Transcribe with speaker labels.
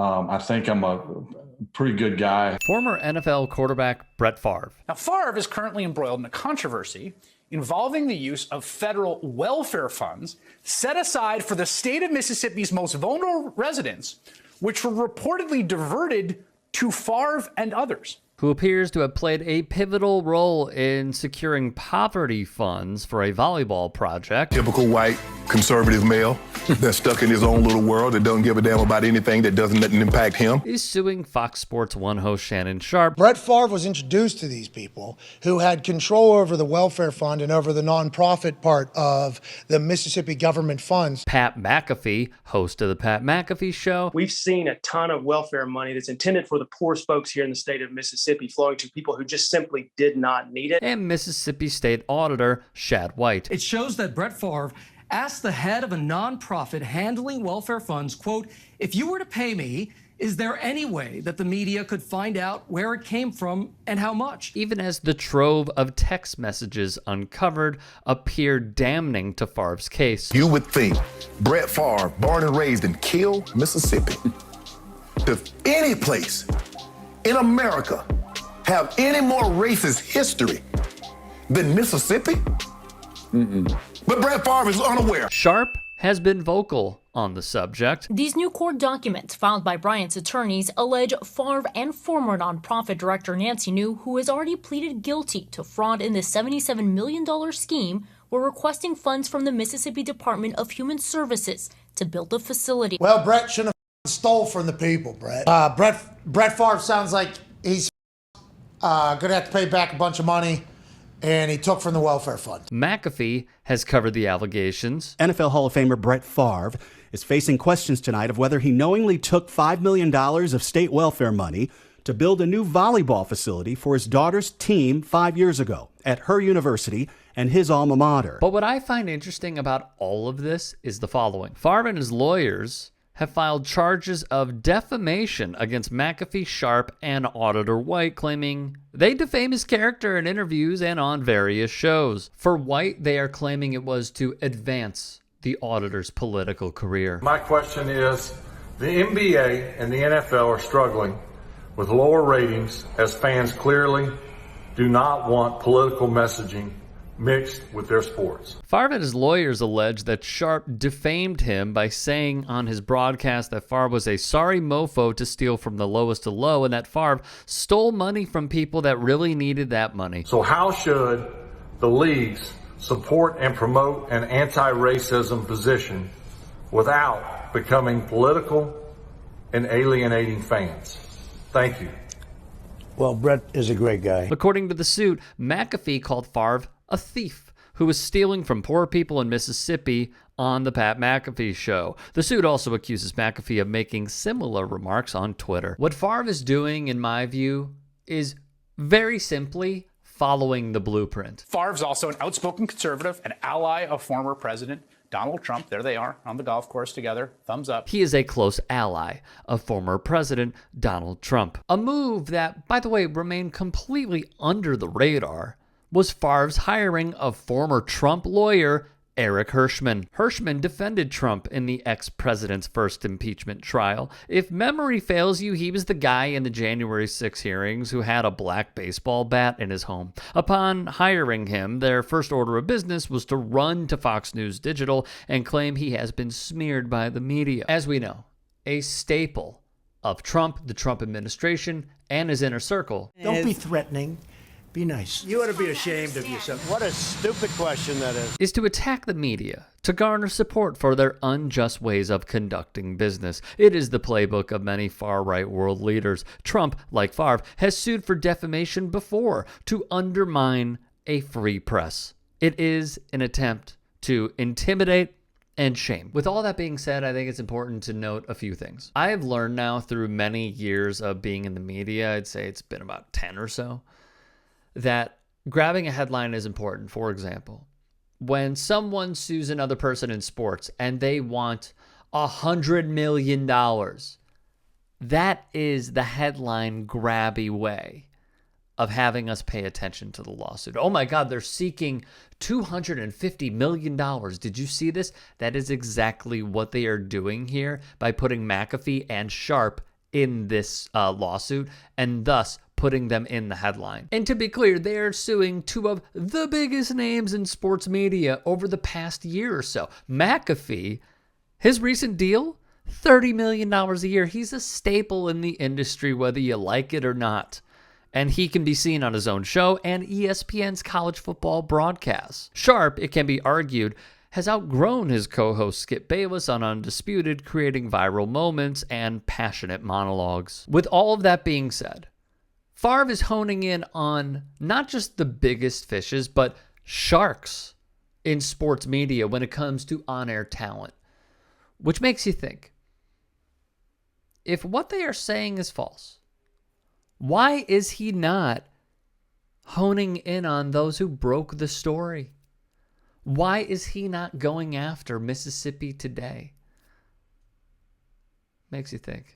Speaker 1: I think I'm a pretty good guy.
Speaker 2: Former NFL quarterback Brett Favre.
Speaker 3: Now, Favre is currently embroiled in a controversy involving the use of federal welfare funds set aside for the state of Mississippi's most vulnerable residents, which were reportedly diverted to Favre and others,
Speaker 2: who appears to have played a pivotal role in securing poverty funds for a volleyball project.
Speaker 4: Typical white conservative male that's stuck in his own little world that doesn't give a damn about anything that doesn't impact him.
Speaker 2: Is suing Fox Sports 1 host Shannon Sharpe.
Speaker 5: Brett Favre was introduced to these people who had control over the welfare fund and over the nonprofit part of the Mississippi government funds.
Speaker 2: Pat McAfee, host of the Pat McAfee Show.
Speaker 6: We've seen a ton of welfare money that's intended for the poorest folks here in the state of Mississippi flowing to people who just simply did not need it.
Speaker 2: And Mississippi State Auditor Shad White.
Speaker 7: It shows that Brett Favre asked the head of a nonprofit handling welfare funds, quote, "If you were to pay me, is there any way that the media could find out where it came from and how much?"
Speaker 2: Even as the trove of text messages uncovered appeared damning to Favre's case.
Speaker 4: You would think Brett Favre, born and raised in Kill, Mississippi, does any place in America have any more racist history than Mississippi? But Brett Favre is unaware.
Speaker 2: Sharpe has been vocal on the subject.
Speaker 8: These new court documents filed by Bryant's attorneys allege Favre and former nonprofit director Nancy New, who has already pleaded guilty to fraud in the $77 million scheme, were requesting funds from the Mississippi Department of Human Services to build the facility.
Speaker 5: Well, Brett shouldn't have stole from the people, Brett. Brett Favre sounds like he's going to have to pay back a bunch of money, and he took from the welfare fund.
Speaker 2: McAfee has covered the allegations.
Speaker 9: NFL Hall of Famer Brett Favre is facing questions tonight of whether he knowingly took $5 million of state welfare money to build a new volleyball facility for his daughter's team 5 years ago at her university and his alma mater.
Speaker 2: But what I find interesting about all of this is the following. Favre and his lawyers have filed charges of defamation against McAfee, Sharpe, and Auditor White, claiming they defame his character in interviews and on various shows. For White, they are claiming it was to advance the auditor's political career.
Speaker 1: My question is, the NBA and the NFL are struggling with lower ratings as fans clearly do not want political messaging mixed with their sports.
Speaker 2: Favre and his lawyers allege that Sharpe defamed him by saying on his broadcast that Favre was a sorry mofo to steal from the lowest of low, and that Favre stole money from people that really needed that money.
Speaker 1: So how should the leagues support and promote an anti-racism position without becoming political and alienating fans? Thank you.
Speaker 10: Well, Brett is a great guy.
Speaker 2: According to the suit, McAfee called Favre a thief who was stealing from poor people in Mississippi on the Pat McAfee Show. The suit also accuses McAfee of making similar remarks on Twitter. What Favre is doing, in my view, is very simply following the blueprint.
Speaker 3: Favre's also an outspoken conservative, an ally of former President Donald Trump. There they are on the golf course together. Thumbs up.
Speaker 2: He is a close ally of former President Donald Trump. A move that, by the way, remained completely under the radar was Favre's hiring of former Trump lawyer Eric Hirschman. Hirschman defended Trump in the ex-president's first impeachment trial. If memory fails you, he was the guy in the January 6 hearings who had a black baseball bat in his home. Upon hiring him, their first order of business was to run to Fox News Digital and claim he has been smeared by the media. As we know, a staple of Trump, the Trump administration, and his inner circle.
Speaker 10: Don't be threatening. Be nice. You ought to be ashamed of yourself. What a stupid question that
Speaker 2: is to attack the media, to garner support for their unjust ways of conducting business. It is the playbook of many far-right world leaders. Trump, like Favre, has sued for defamation before to undermine a free press. It is an attempt to intimidate and shame. With all that being said, I think it's important to note a few things. I have learned now through many years of being in the media, I'd say it's been about 10 or so, that grabbing a headline is important. For example, when someone sues another person in sports and they want $100 million, that is the headline grabby way of having us pay attention to the lawsuit. Oh my God, they're seeking $250 million. Did you see this? That is exactly what they are doing here by putting McAfee and Sharpe in this lawsuit, and thus putting them in the headline. And to be clear, they are suing two of the biggest names in sports media over the past year or so. McAfee, his recent deal, $30 million a year. He's a staple in the industry, whether you like it or not. And he can be seen on his own show and ESPN's college football broadcasts. Sharpe, it can be argued, has outgrown his co-host Skip Bayless on Undisputed, creating viral moments and passionate monologues. With all of that being said, Favre is honing in on not just the biggest fishes, but sharks in sports media when it comes to on-air talent. Which makes you think, if what they are saying is false, why is he not honing in on those who broke the story? Why is he not going after Mississippi Today? Makes you think.